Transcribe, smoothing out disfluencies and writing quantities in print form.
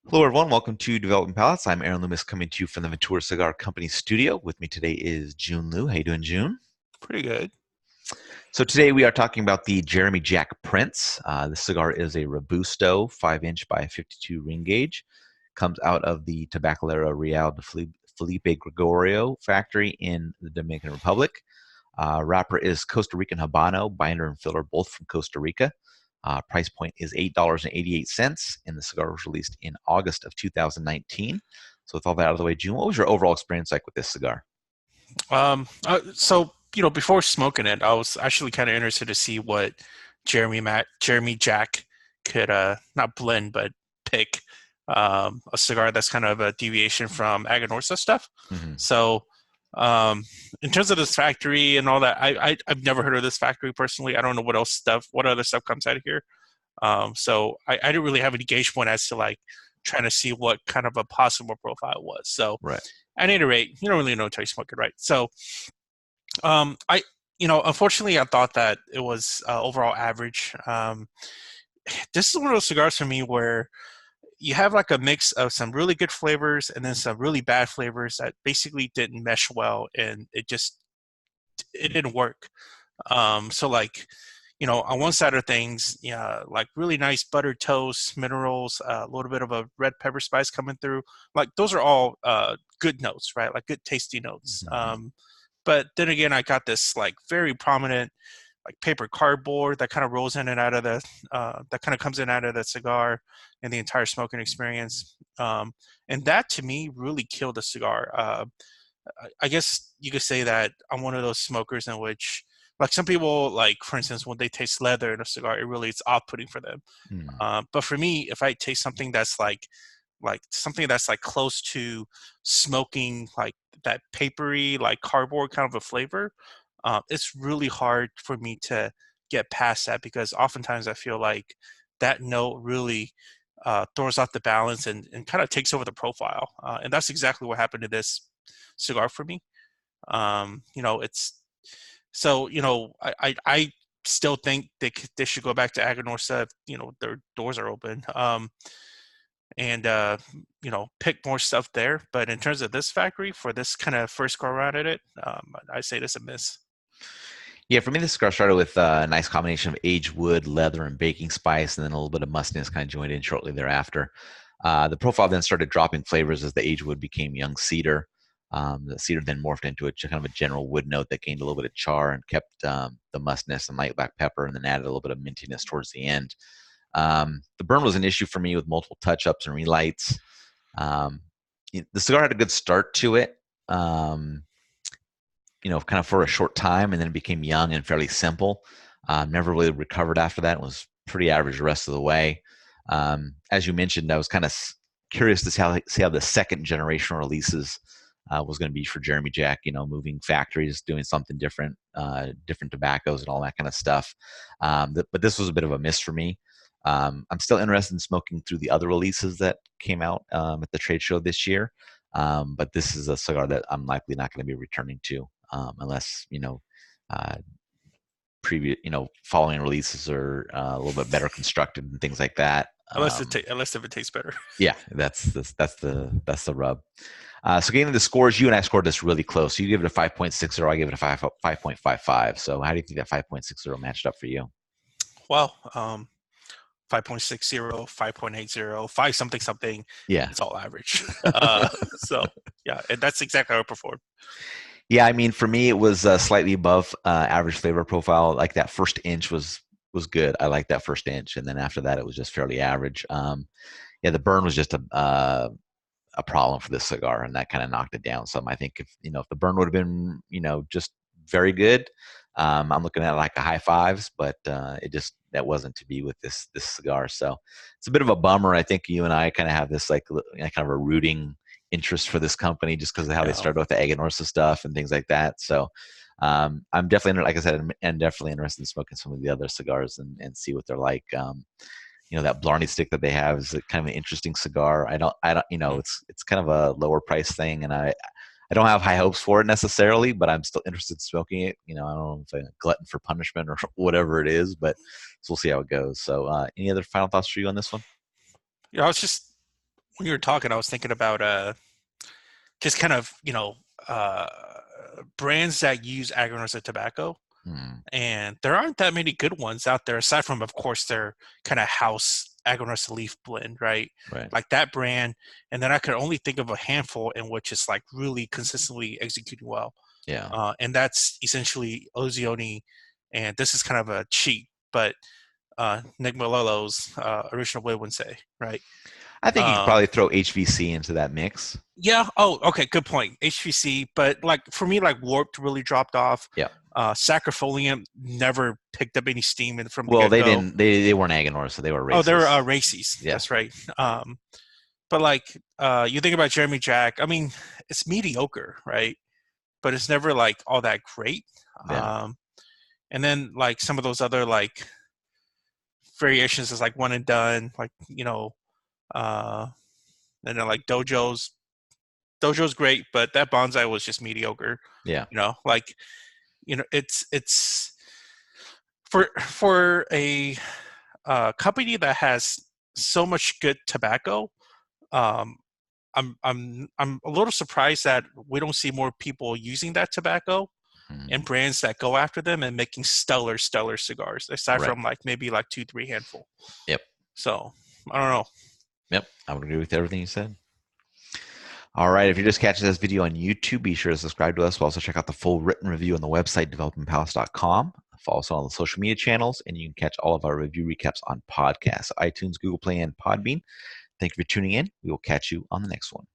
Hello, everyone. Welcome to Developing Palates. I'm Aaron Loomis coming to you from the Ventura Cigar Company studio. With me today is Jiunn Liu. How you doing, June? Pretty good. So today we are talking about the Jeremy Jack Prince. This cigar is a Robusto 5-inch by 52 ring gauge. Comes out of the Tabacalera Real de Felipe Gregorio factory in the Dominican Republic. Wrapper is Costa Rican Habano, binder and filler both from Costa Rica. Price point is $8.88, and the cigar was released in August of 2019. So with all that out of the way, June, what was your overall experience like with this cigar? Before smoking it, I was actually kind of interested to see what Jeremy Jack could not blend but pick a cigar that's kind of a deviation from Aganorsa stuff. Hmm. So, um, in terms of this factory and all that, I've never heard of this factory personally. I don't know what other stuff comes out of here. I didn't really have any gauge point as to like trying to see what kind of a possible profile was. So, Right. at any rate, you don't really know until you smoke it, right? So, I, unfortunately, I thought that it was overall average. This is one of those cigars for me where you have like a mix of some really good flavors and then some really bad flavors that basically didn't mesh well, and it didn't work. On one side of things, yeah, like really nice buttered toast, minerals, a little bit of a red pepper spice coming through. Like those are all good notes, right? Like good tasty notes. Hmm. But then again, I got this like very prominent like paper cardboard that kind of rolls in and out of that kind of comes in and out of the cigar and the entire smoking experience. And that to me really killed the cigar. I guess you could say that I'm one of those smokers in which, like some people, like for instance, when they taste leather in a cigar, it's off-putting for them. Hmm. But for me, if I taste something that's like something that's like close to smoking, like that papery, like cardboard kind of a flavor, it's really hard for me to get past that because oftentimes I feel like that note really throws off the balance and kind of takes over the profile. And that's exactly what happened to this cigar for me. It's so I still think they should go back to Aganorsa if their doors are open. And pick more stuff there. But in terms of this factory for this kind of first go around at it, I say this a miss. Yeah, for me, this cigar started with a nice combination of aged wood, leather, and baking spice, and then a little bit of mustiness kind of joined in shortly thereafter. The profile then started dropping flavors as the aged wood became young cedar. The cedar then morphed into a kind of a general wood note that gained a little bit of char and kept the mustiness and light black pepper, and then added a little bit of mintiness towards the end. The burn was an issue for me with multiple touch-ups and relights. Um, the cigar had a good start to it. Um, kind of for a short time, and then it became young and fairly simple. Never really recovered after that. It was pretty average the rest of the way. As you mentioned, I was kind of curious to see how the second generation releases was going to be for Jeremy Jack. Moving factories, doing something different, different tobaccos, and all that kind of stuff. But this was a bit of a miss for me. I'm still interested in smoking through the other releases that came out at the trade show this year. But this is a cigar that I'm likely not going to be returning to unless uh, previous following releases are a little bit better constructed and things like that. Unless if it tastes better. Yeah, that's the rub. So getting the scores, you and I scored this really close. So you give it a 5.60, I give it a 5.55. So how do you think that 5.60 matched up for you? Well, 5.60, 5.80, 5 something something, Yeah. it's all average. So yeah, and that's exactly how I performed. Yeah, I mean, for me, it was slightly above average flavor profile. Like that first inch was good. I like that first inch, and then after that, it was just fairly average. Yeah, the burn was just a problem for this cigar, and that kind of knocked it down some. I think if the burn would have been just very good, I'm looking at like a high fives, but it just that wasn't to be with this cigar. So it's a bit of a bummer. I think you and I kind of have this like kind of a rooting interest for this company just because of how they Yeah. started with the egg and Orsa stuff and things like that. So I'm definitely, like I said, I'm definitely interested in smoking some of the other cigars and see what they're like. That Blarney stick that they have is kind of an interesting cigar. I don't, Mhm. it's kind of a lower price thing, and I don't have high hopes for it necessarily, but I'm still interested in smoking it. I don't know if I'm a glutton for punishment or whatever it is, but so we'll see how it goes. So, any other final thoughts for you on this one? Yeah, I was just When you were talking, I was thinking about just kind of uh, brands that use agricultural tobacco, Hmm. and there aren't that many good ones out there aside from, of course, their kind of house agricultural leaf blend, right? Right. Like that brand, and then I could only think of a handful in which it's like really consistently executing well, Yeah. and that's essentially Ozioni, and this is kind of a cheat, but Nick Malolo's original Wednesday, right? I think you could Um, probably throw HVC into that mix. Yeah. Oh, okay. Good point. HVC, but like for me, like Warped really dropped off. Yeah. Sacrifolium never picked up any steam from the Well, get they go. didn't. They weren't Aganor, so they were Oh, they're races. races. Yeah. That's right. But like you think about Jeremy Jack. I mean, it's mediocre, right? But it's never like all that great. Yeah. Um, and then like some of those other like variations is like one and done, like uh, and then like Dojo's great, but that bonsai was just mediocre. Yeah. Like it's for a company that has so much good tobacco. Um, I'm a little surprised that we don't see more people using that tobacco and Mhm. brands that go after them and making stellar cigars, aside Right. from like maybe like 2-3 handful. Yep. So I don't know. Yep. I would agree with everything you said. All right. If you're just catching this video on YouTube, be sure to subscribe to us. We'll also check out the full written review on the website, developingpalace.com. Follow us on all the social media channels, and you can catch all of our review recaps on podcasts, iTunes, Google Play, and Podbean. Thank you for tuning in. We will catch you on the next one.